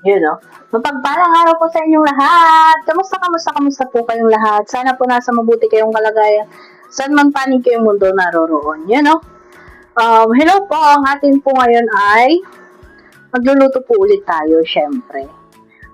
Yun, no? Mapagpalang araw po sa inyong lahat. Kamusta po kayong lahat? Sana po nasa mabuti kayong kalagayan. Saan man panig kayong mundo naroroon. Yun, no? Hello po. Ang atin po ngayon ay magluluto po ulit tayo, syempre.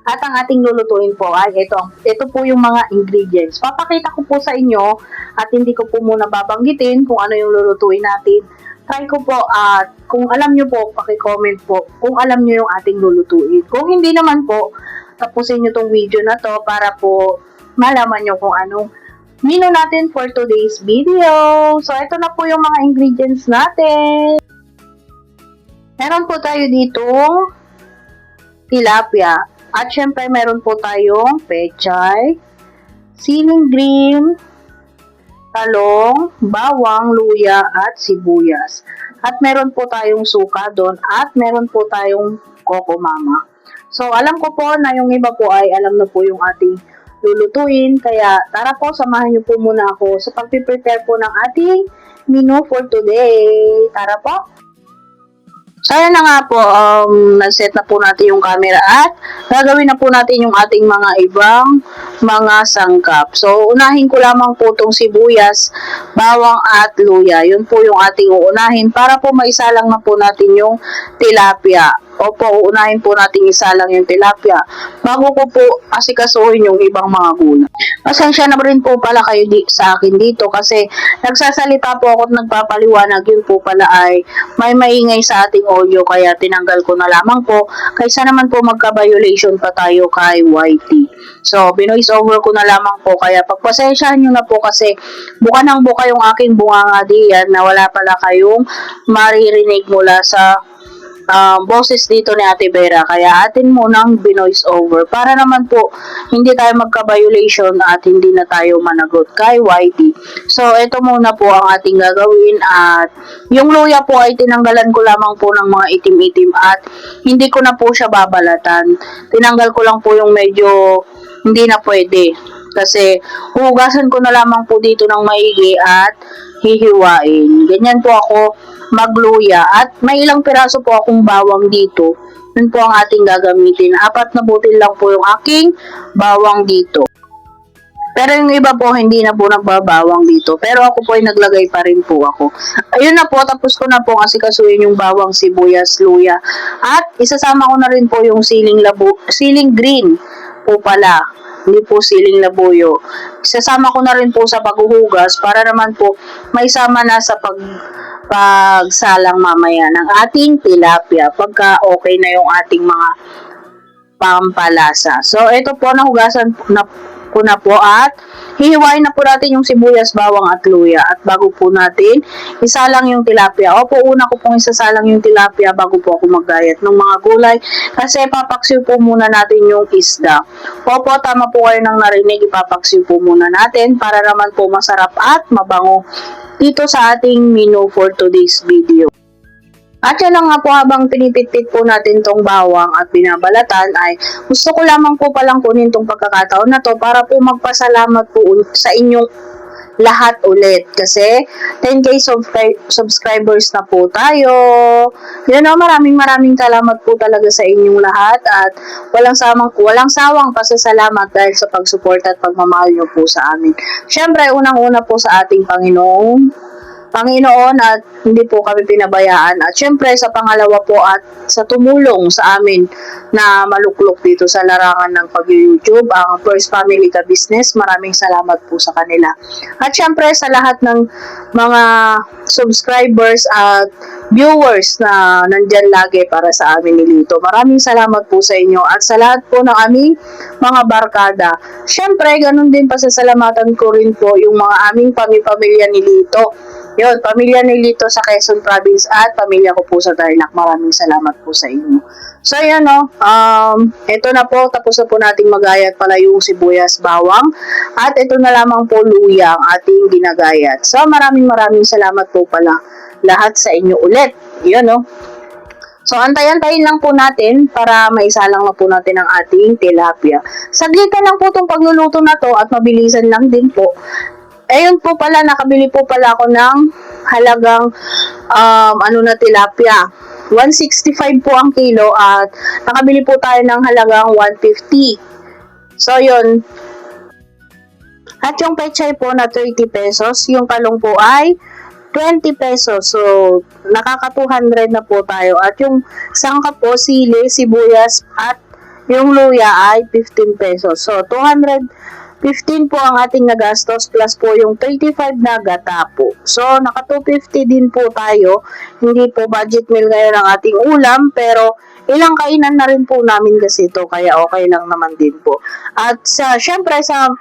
At ang ating lulutuin po ay ito po yung mga ingredients. Papakita ko po sa inyo at hindi ko po muna babanggitin kung ano yung lulutuin natin. Try ko po at kung alam nyo po, paki-comment po kung alam nyo yung ating lulutuin. Kung hindi naman po, tapusin nyo tong video na to para po malaman nyo kung anong menu natin for today's video. So, ito na po yung mga ingredients natin. Meron po tayo ditong tilapia. At syempre, meron po tayong pechay, siling green, talong, bawang, luya, at sibuyas. At meron po tayong suka doon at meron po tayong coco mama. So, alam ko po na yung iba po ay alam na po yung ating lulutuin. Kaya, tara po, samahan niyo po muna ako sa pag-prepare po ng ating menu for today. Tara po! So, ayan na nga po, nag-set na po natin yung camera at gagawin na po natin yung ating mga ibang mga sangkap. So, unahin ko lamang po itong sibuyas, bawang at luya. Yun po yung ating uunahin para po maisalang na po natin yung tilapia. Opo, uunahin po natin isalang yung tilapia bago ko po asikasuhin yung ibang mga gulay. Pasensya na rin po pala kayo sa akin dito kasi nagsasalita po ako at nagpapaliwanag. Yun po pala ay may maingay sa ating audio kaya tinanggal ko na lamang po kaysa naman po magka-violation pa tayo kay YT. So, binoise over ko na lamang po kaya pagpasensyahan nyo na po kasi buka ng buka yung aking bunganga diyan na wala pala kayong maririnig mula sa boses dito ni Ate Vera. Kaya atin munang binoise over para naman po hindi tayo magka-violation at hindi na tayo managot kay YT. So, ito muna po ang ating gagawin at yung luya po ay tinanggalan ko lamang po ng mga itim-itim at hindi ko na po siya babalatan. Tinanggal ko lang po yung medyo hindi na pwede kasi hugasan ko na lamang po dito ng maigi at hihiwain. Ganyan po ako magluya at may ilang piraso po akong bawang dito. Yun po ang ating gagamitin. 4 na butil lang po yung aking bawang dito. Pero yung iba po hindi na po nagbabawang dito. Pero ako po ay naglagay pa rin po ako. Ayun na po, tapos ko na po asikasuhin yung bawang, sibuyas, luya. At isasama ko na rin po yung siling green po pala. Hindi po siling labuyo. Isasama ko na rin po sa paghuhugas para naman po may sama na sa pagsalang mamaya ng ating tilapia pagka okay na yung ating mga pampalasa. So, ito po, nahugasan ko na po at hihiwain na po natin yung sibuyas, bawang at luya. At bago po natin isalang yung tilapia. Opo, una ko pong isasalang yung tilapia bago po ako maggayat ng mga gulay kasi papaksiw po muna natin yung isda. Opo, tama po kayo nang narinig, ipapaksiw po muna natin para naman po masarap at mabango dito sa ating menu for today's video. At yan nga po, habang pinipit-pit po natin tong bawang at binabalatan ay gusto ko lamang po palang kunin tong pagkakataon na to para po magpasalamat po sa inyong lahat ulit kasi 10k subscribers na po tayo. Yun o, maraming salamat po talaga sa inyong lahat at walang sawang pasasalamat dahil sa pagsuporta at pagmamahal nyo po sa amin. Syempre, unang-una po sa ating Panginoon at hindi po kami pinabayaan. At syempre sa pangalawa po at sa tumulong sa amin na maluklok dito sa larangan ng pag-YouTube, ang First Family Ka Business. Maraming salamat po sa kanila. At syempre sa lahat ng mga subscribers at viewers na nandyan lagi para sa amin ni Lito. Maraming salamat po sa inyo at sa lahat po ng aming mga barkada. Syempre, ganun din pasasalamatan ko rin po yung mga aming pamilya ni Lito. Yun, pamilya ni Lito sa Quezon Province at pamilya ko po sa Tarlac. Maraming salamat po sa inyo. So, yan o. Ito na po. Tapos na po nating magayat pala yung sibuyas, bawang. At ito na lamang po luya ang ating ginagayat. So, maraming salamat po pala lahat sa inyo ulit. Yun o. So, antayin lang po natin para maisalang na po natin ang ating tilapia. Saglitan lang po itong pagluluto na to at mabilisan lang din po. Ayun po pala, nakabili po pala ako ng halagang tilapia. 165 po ang kilo at nakabili po tayo ng halagang 150. So, yun. At yung pechay po na 30 pesos, yung talong po ay 20 pesos. So, nakaka 200 na po tayo. At yung sangkap po, sili, sibuyas, at yung luya ay 15 pesos. So, 215 po ang ating nagastos plus po yung 35 na gata po. So, naka 250 din po tayo. Hindi po budget meal ngayon ang ating ulam, pero ilang kainan na rin po namin kasi ito, kaya okay lang naman din po. At syempre sa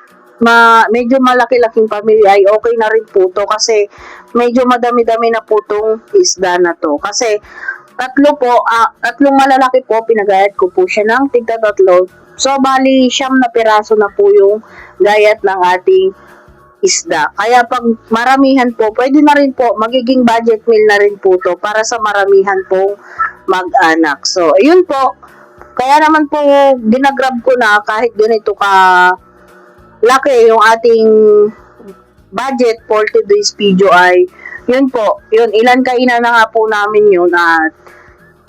medyo malaki-laking pamilya ay okay na rin po to kasi medyo madami-dami na po tong isda na to. Kasi tatlong malalaki po, pinagayat ko po siya ng tigta-tatlo. So, bali, 9 na piraso na po yung gayat ng ating isda. Kaya pag maramihan po, pwede na rin po, magiging budget meal na rin po to para sa maramihan pong mag-anak. So, ayun po. Kaya naman po, dinagrab ko na kahit ganito ka laki yung ating budget for today's video ay yun po, yun, ilan kainan na nga po namin yun at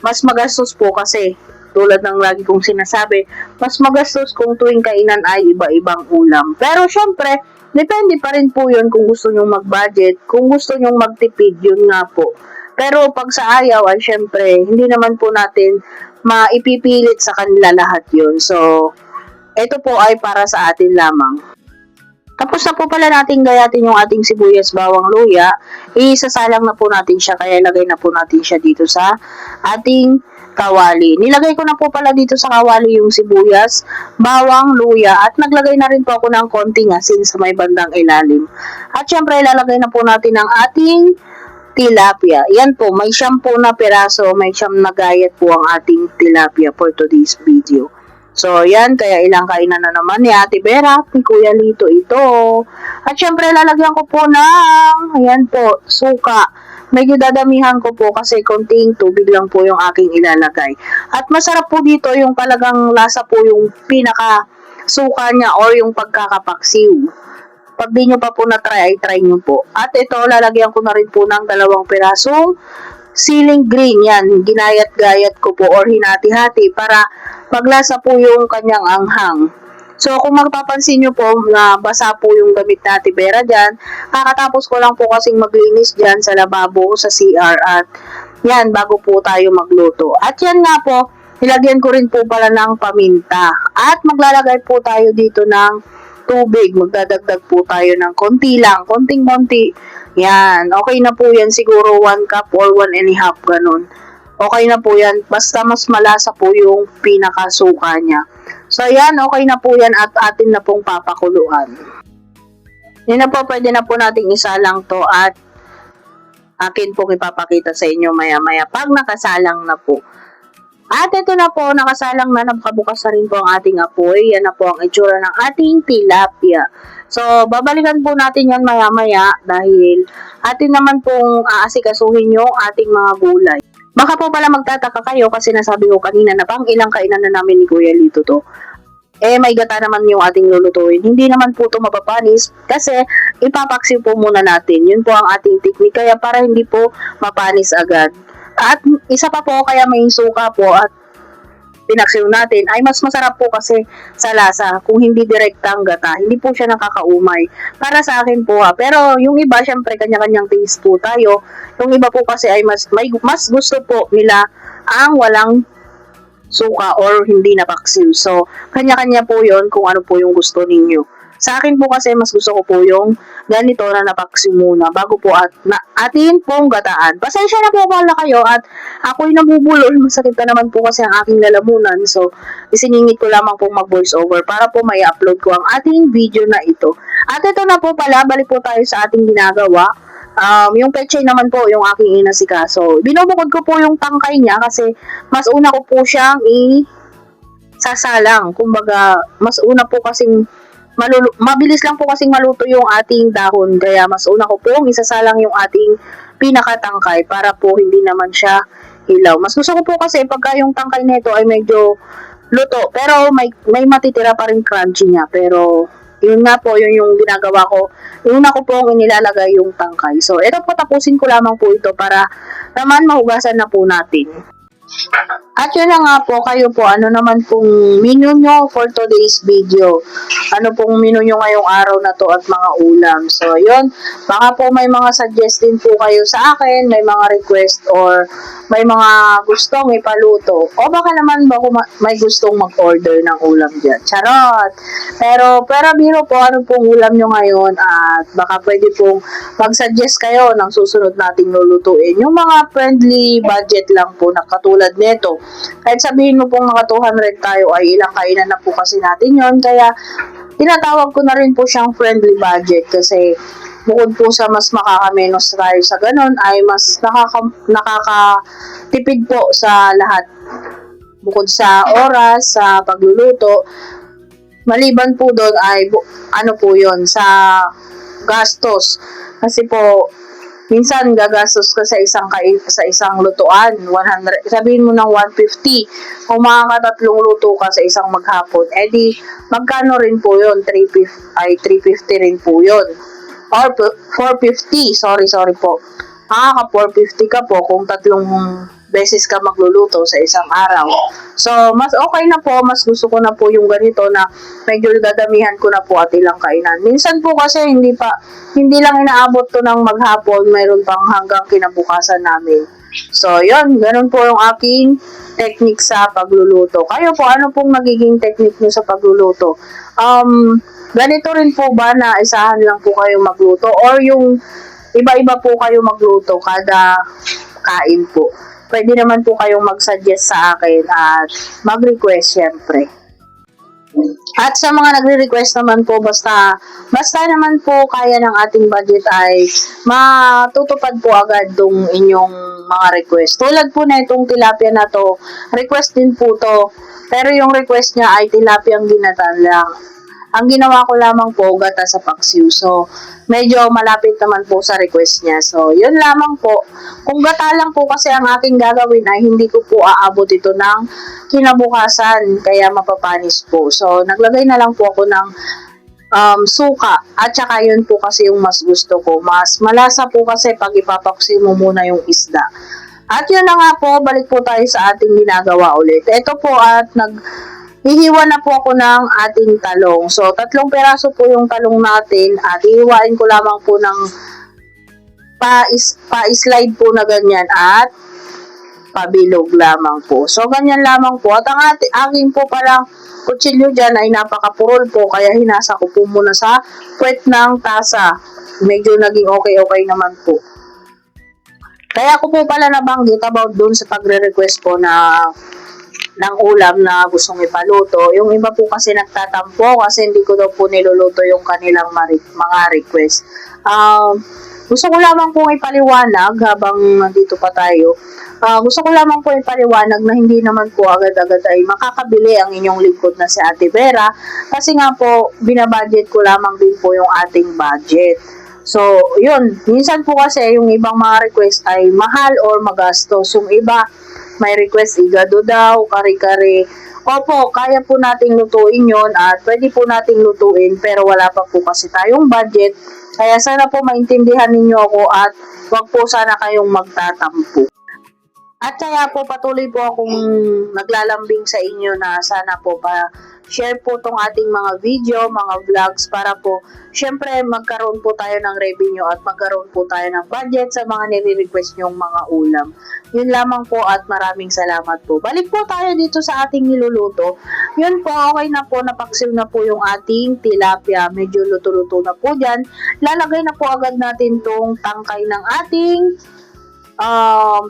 mas magastos po kasi tulad ng lagi kong sinasabi, mas magastos kung tuwing kainan ay iba-ibang ulam. Pero syempre, depende pa rin po yun kung gusto nyong mag-budget, kung gusto nyong magtipid, yun nga po. Pero pag sa ayaw ay syempre, hindi naman po natin maipipilit sa kanila lahat yun. So, ito po ay para sa atin lamang. Tapos na po pala natin gayatin yung ating sibuyas, bawang, luya. Isasalang na po natin siya, kaya lagay na po natin siya dito sa ating kawali. Nilagay ko na po pala dito sa kawali yung sibuyas, bawang, luya, at naglagay na rin po ako ng konting asin sa may bandang ilalim. At syempre, ilalagay na po natin ang ating tilapia. Yan po, may 10 na piraso, may 9 na gayat po ang ating tilapia for today's video. So, yan, kaya ilang kainan na naman ni Ate Vera at ni Kuya Lito ito. At syempre, lalagyan ko po ng, ayan po, suka. Medyo dadamihan ko po kasi konting tubig lang po yung aking ilalagay. At masarap po dito yung talagang lasa po yung pinaka suka niya or yung pagkakapaksiw. Pag di nyo pa po na-try, ay try nyo po. At ito, lalagyan ko na rin po ng 2 pirasong siling green. Yan, ginayat-gayat ko po or hinati-hati para maglasa po yung kanyang anghang. So, kung magpapansin nyo po na basa po yung gamit na Ate Vera dyan, kakatapos ko lang po kasing maglinis dyan sa lababo, sa CR at yan, bago po tayo magluto. At yan nga po, nilagyan ko rin po pala ng paminta. At maglalagay po tayo dito ng tubig. Magdadagdag po tayo ng konti lang, konting-konti. Yan, okay na po yan siguro 1 cup or 1.5 ganun. Okay na po yan, basta mas malasa po yung pinakasuka niya. So yan, okay na po yan at atin na pong papakuluan. Yan na po, pwede na po nating isalang to at akin pong ipapakita sa inyo maya-maya pag nakasalang na po. At ito na po, nakasalang na, nakabukas na rin po ang ating apoy. Yan na po ang itsura ng ating tilapia. So, babalikan po natin yan maya-maya dahil atin naman pong aasikasuhin yung ating mga gulay. Baka po pala magtataka kayo kasi nasabi ko kanina na pang ilang kainan na namin ni Kuya Lito to. May gata naman yung ating lulutuin. Hindi naman po ito mapapanis kasi ipapaksiw po muna natin. Yun po ang ating technique kaya para hindi po mapanis agad. At isa pa po kaya may suka po at pinaksiw natin ay mas masarap po kasi sa lasa kung hindi direktang gata. Hindi po siya nakakaumay. Para sa akin po Pero yung iba, syempre, kanya-kanyang taste po tayo. Yung iba po kasi ay mas gusto po nila ang walang suka or hindi napaksiw. So, kanya-kanya po yon kung ano po yung gusto ninyo. Sa akin po kasi mas gusto ko po yung ganito na napaksiw muna bago po atin pong gataan. Pasensya na po pala kayo at ako'y nabubulol. Masakit na naman po kasi ang aking lalamunan. So, isiningit ko lamang pong mag-voice over para po may upload ko ang ating video na ito. At ito na po pala, balik po tayo sa ating ginagawa. Yung pechay naman po yung aking inasikaso. Binubukod ko po yung tangkay niya kasi mas una ko po siyang sasalang. Kumbaga, mas una po kasing mabilis lang po kasing maluto yung ating dahon. Kaya mas una ko pong isasalang yung ating pinakatangkay para po hindi naman siya hilaw. Mas gusto ko po kasi pagka yung tangkay nito ay medyo luto. Pero may matitira pa rin crunchy niya. Pero yun nga po, yun yung ginagawa ko. Una ko po inilalagay yung tangkay. So, ito po, tapusin ko lamang po ito para naman mahugasan na po natin. At yun na nga po, kayo po, ano naman pong menu nyo for today's video? Ano pong menu nyo ngayong araw na to at mga ulam? So, yun, baka po may mga suggestion po kayo sa akin, may mga request or may mga gustong ipaluto. O baka naman ba may gustong mag-order ng ulam dyan? Charot! Pero biro po, ano pong ulam nyo ngayon at baka pwede pong mag-suggest kayo ng susunod nating lulutuin. Yung mga friendly budget lang po na katulad nito. Kahit sabihin mo pong mga 200 tayo ay ilang kainan na po kasi natin yon. Kaya tinatawag ko na rin po siyang friendly budget kasi bukod po sa mas makakamenos tayo sa ganun ay mas nakakatipid po sa lahat. Bukod sa oras, sa pagluluto, maliban po doon ay ano po yon sa gastos. Kasi po minsan gagastos ka sa isang lutuan, 100, sabihin mo ng 150. Kung makakatatlong luto ka sa isang maghapon, edi magkano rin po 'yon? 350 rin po 'yon. Or 450, sorry po. Makaka 450 ka po kung tatlong beses ka magluluto sa isang araw. So, mas okay na po, mas gusto ko na po yung ganito na medyo dadamihan ko na po at ilang kainan. Minsan po kasi hindi lang inaabot to ng maghapon, mayroon pang hanggang kinabukasan namin. So, yun, ganun po yung aking technique sa pagluluto. Kayo po, ano pong magiging technique nyo sa pagluluto? Ganito rin po ba na isahan lang po kayo magluto or yung iba-iba po kayo magluto kada kain po? Pwede naman po kayong mag-suggest sa akin at mag-request syempre. At sa mga nagre-request naman po, basta naman po kaya ng ating budget ay matutupad po agad tong inyong mga request. Tulad po na itong tilapia na to, request din po to, pero yung request niya ay tilapiang ginatan lang. Ang ginawa ko lamang po, gata sa paksiw. So, medyo malapit naman po sa request niya. So, yun lamang po. Kung gata lang po kasi ang aking gagawin ay hindi ko po aabot ito ng kinabukasan. Kaya mapapanis po. So, naglagay na lang po ako ng suka. At saka yun po kasi yung mas gusto ko. Mas malasa po kasi pag ipapaksiw mo muna yung isda. At yun na nga po, balik po tayo sa ating ginagawa ulit. Ito po at hihiwa na po ako ng ating talong. So, 3 peraso po yung talong natin at hihiwain ko lamang po ng pa-slide po na ganyan at pabilog lamang po. So, ganyan lamang po. At ang aking po parang kutsilyo dyan ay napakapurol po kaya hinasa ko po muna sa puwet ng tasa. Medyo naging okay naman po. Kaya ko po pala nabanggit about dun sa pagre-request po ng ulam na gustong ipaluto. Yung iba po kasi nagtatampo kasi hindi ko daw po niluluto yung kanilang mga request. Gusto ko lamang pong ipaliwanag habang nandito pa tayo. Gusto ko lamang po ipaliwanag na hindi naman po agad-agad ay makakabili ang inyong lingkod na si Ate Vera kasi nga po binabudget ko lamang din po yung ating budget. So, yun. Minsan po kasi yung ibang mga request ay mahal or magastos. Yung iba may request igado daw, kare-kare. Opo, kaya po nating lutuin yon at pwede po nating lutuin pero wala pa po kasi tayong budget. Kaya sana po maintindihan ninyo ako at wag po sana kayong magtatampo. At kaya po patuloy po akong naglalambing sa inyo na sana po share po tong ating mga video, mga vlogs para po syempre magkaroon po tayo ng revenue at magkaroon po tayo ng budget sa mga nire-request nyong mga ulam. Yun lamang po at maraming salamat po. Balik po tayo dito sa ating niluluto. Yun po, okay na po, napaksil na po yung ating tilapia. Medyo luto-luto na po dyan. Lalagay na po agad natin tong tangkay ng ating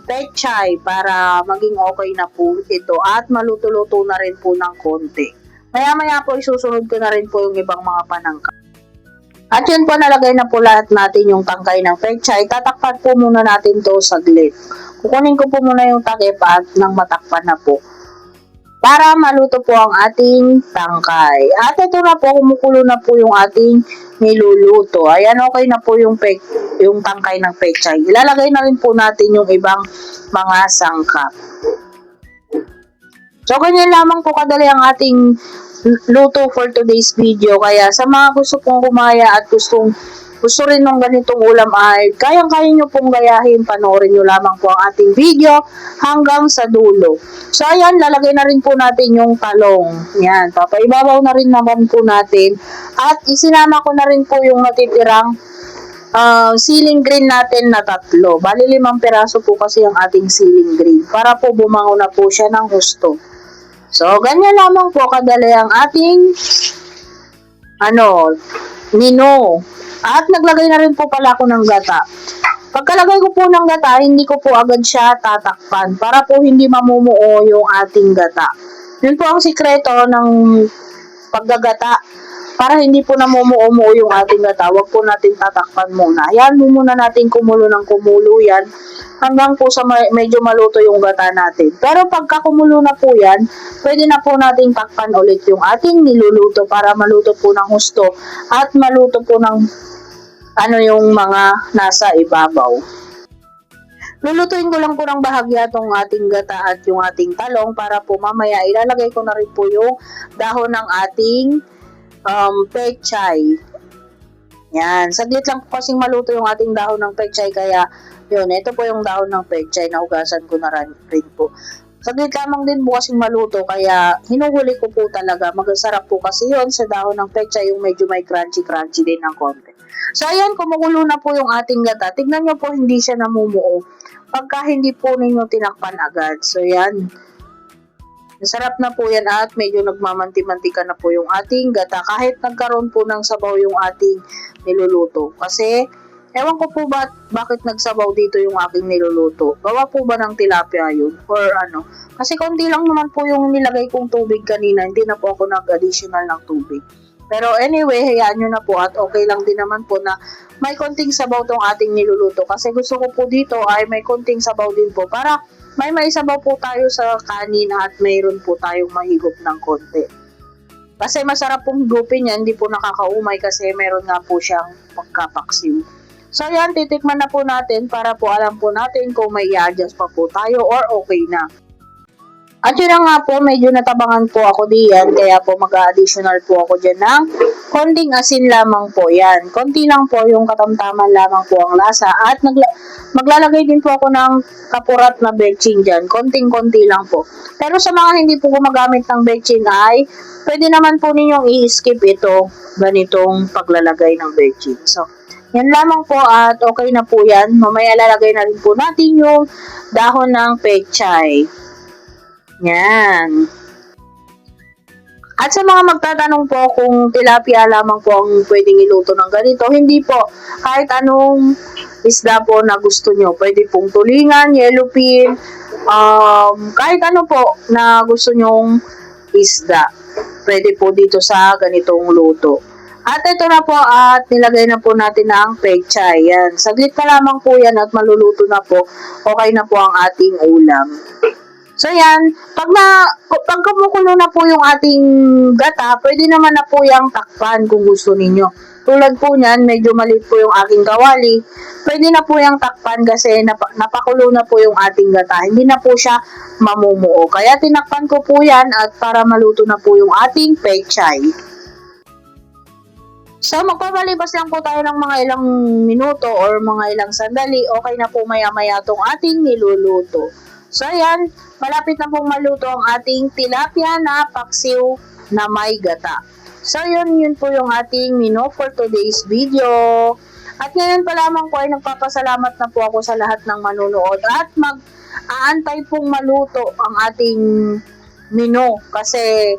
pechay para maging okay na po ito at maluto-luto na rin po ng konti. Maya-maya po isusunod ko na rin po yung ibang mga panangka. At yun po, nalagay na po lahat natin yung tangkay ng pechay. Tatakpan po muna natin to saglit. Kukunin ko po muna yung takip at nang matakpan na po para maluto po ang ating tangkay. At ito na po, kumukulo na po yung ating niluluto. Ayan, okay na po yung tangkay ng pechay. Ilalagay na rin po natin yung ibang mga sangkap. So, ganyan lamang po kadali ang ating luto for today's video. Kaya sa mga gusto pong kumaya at gusto rin ng ganitong ulam ay kayang-kaya nyo pong gayahin, panoorin nyo lamang po ang ating video hanggang sa dulo. So ayan, lalagay na rin po natin yung talong. Yan, papaibabaw na rin naman po natin. At isinama ko na rin po yung natitirang ceiling green natin na 3. Bali 5 piraso po kasi ang ating ceiling green para po bumango na po siya ng husto. So, ganyan lamang po kadali ang ating nino. At naglagay na rin po pala ako ng gata. Pagkalagay ko po ng gata, hindi ko po agad siya tatakpan para po hindi mamumuo yung ating gata. Yun po ang sikreto ng paggagata. Para hindi po namumuo yung ating gata, wag po natin tatakpan muna. Yan, muna natin kumulo ng kumulo yan hanggang po sa medyo maluto yung gata natin. Pero pagka kumulo na po yan, pwede na po nating takpan ulit yung ating niluluto para maluto po ng husto at maluto po ng yung mga nasa ibabaw. Lulutuin ko lang po ng bahagya itong ating gata at yung ating talong para po mamaya ilalagay ko na rin po yung dahon ng ating pechay. Yan, saglit lang po kasing maluto yung ating dahon ng pechay kaya yun, ito po yung dahon ng pechay na hugasan ko na rin po. Saglit lamang din po kasing maluto kaya hinuhuli ko po talaga. Magasarap po kasi yun sa dahon ng pechay yung medyo may crunchy din ng konti. So ayan, kumukulo na po yung ating gata. Tignan nyo po hindi siya namumuo pagka hindi po ninyo tinakpan agad. So yan, masarap na po yan at medyo nagmamanti-mantika na po yung ating gata kahit nagkaroon po ng sabaw yung ating niluluto. Kasi, ewan ko po bakit nagsabaw dito yung aking niluluto. Gawa po ba ng tilapia yun? Or ano? Kasi konti lang naman po yung nilagay kong tubig kanina. Hindi na po ako nag-additional ng tubig. Pero anyway, hayaan nyo na po at okay lang din naman po na may konting sabaw tong ating niluluto. Kasi gusto ko po dito ay may konting sabaw din po para may maisabaw po tayo sa kanin at mayroon po tayong mahigop ng konti. Kasi masarap pong higupin yan, hindi po nakakaumay kasi meron nga po siyang pagkapaksiw. So yan, titikman na po natin para po alam po natin kung may i-adjust pa po tayo or okay na. At yun nga po, medyo natabangan po ako diyan, kaya po mag-additional po ako dyan ng konting asin lamang po yan. Konti lang po yung katamtaman lamang po ang lasa at maglalagay din po ako ng kapurat na betchin dyan. Konting-konti lang po. Pero sa mga hindi po gumagamit ng betchin ay pwede naman po ninyong i-skip ito, ganitong paglalagay ng betchin. So, yan lamang po at okay na po yan. Mamaya lalagay na rin po natin yung dahon ng pechay. Yan. At sa mga magtatanong po kung tilapia lamang po ang pwedeng iluto ng ganito, hindi po. Kahit anong isda po na gusto nyo. Pwede pong tulingan, yellowfin, kahit ano po na gusto nyong isda. Pwede po dito sa ganitong luto. At ito na po at nilagay na po natin ang pechay. Yan. Saglit na lamang po yan at maluluto na po. Okay na po ang ating ulam. So yan, pag kumukulo na po yung ating gata, pwede naman na po yung takpan kung gusto ninyo. Tulad po niyan, medyo maliit po yung aking kawali. Pwede na po yung takpan kasi napakulo na po yung ating gata. Hindi na po siya mamumuo. Kaya tinakpan ko po yan at para maluto na po yung ating pechay. So, magpapalipas lang po tayo ng mga ilang minuto or mga ilang sandali. Okay na po maya-maya itong ating niluluto. So, ayan, malapit na pong maluto ang ating tilapia na paksiw na may gata. So, yun po yung ating menu for today's video. At ngayon pa lamang po ay nagpapasalamat na po ako sa lahat ng manunood at mag-aantay pong maluto ang ating menu kasi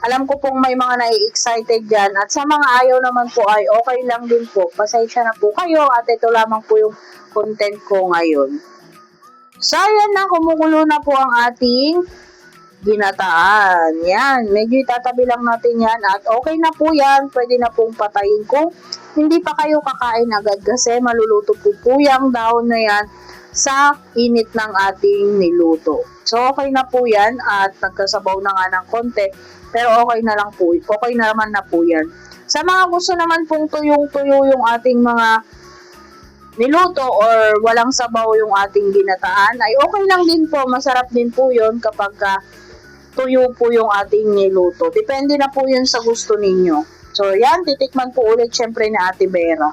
alam ko pong may mga nai-excited dyan at sa mga ayaw naman po ay okay lang din po. Pasensya na po kayo at ito lamang po yung content ko ngayon. So, ayan na, kumukulo na po ang ating ginataan. Yan, medyo itatabi lang natin yan at okay na po yan. Pwede na pong patayin kung hindi pa kayo kakain agad kasi maluluto po yung dahon na yan sa init ng ating niluto. So, okay na po yan at nagkasabaw na nga ng konti pero okay na lang po. Okay na naman na po yan. Sa mga gusto naman pong tuyong-tuyo yung ating mga niluto or walang sabaw yung ating ginataan ay okay lang din po, masarap din po yon kapag tuyo po yung ating niluto. Depende na po yun sa gusto ninyo. So, yan, titikman po ulit syempre ni Ate Vera.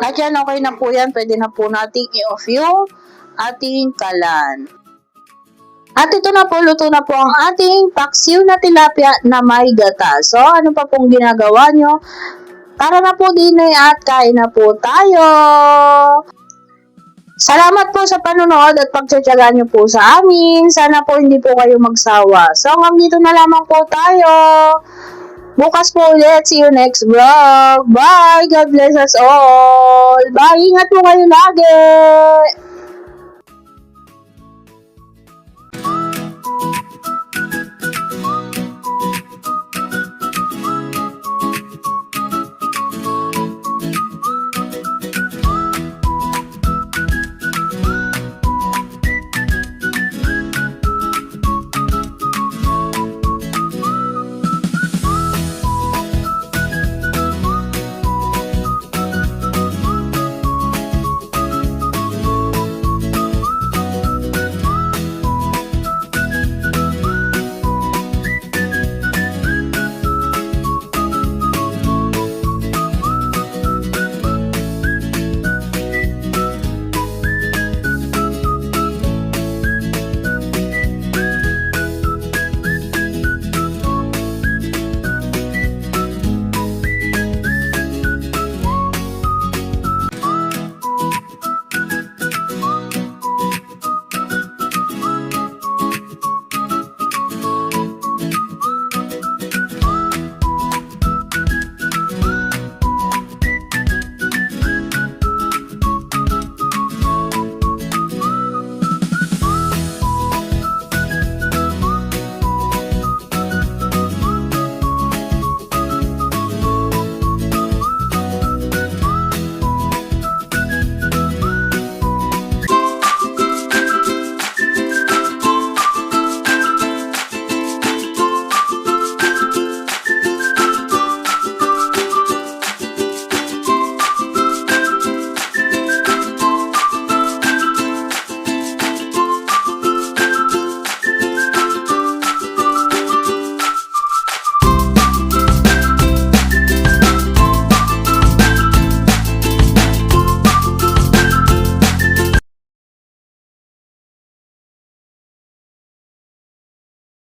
At yan, okay na po yan. Pwede na po nating i-off yung ating kalan. At ito na po, luto na po ang ating paksiw na tilapia na may gata. So, ano pa pong ginagawa nyo? Tara na po din at kain na po tayo! Salamat po sa panonood at pagtsatsaga nyo po sa amin. Sana po hindi po kayo magsawa. So, hanggang dito na lamang po tayo. Bukas po ulit. See you next vlog. Bye! God bless us all! Bye! Ingat po kayo lagi!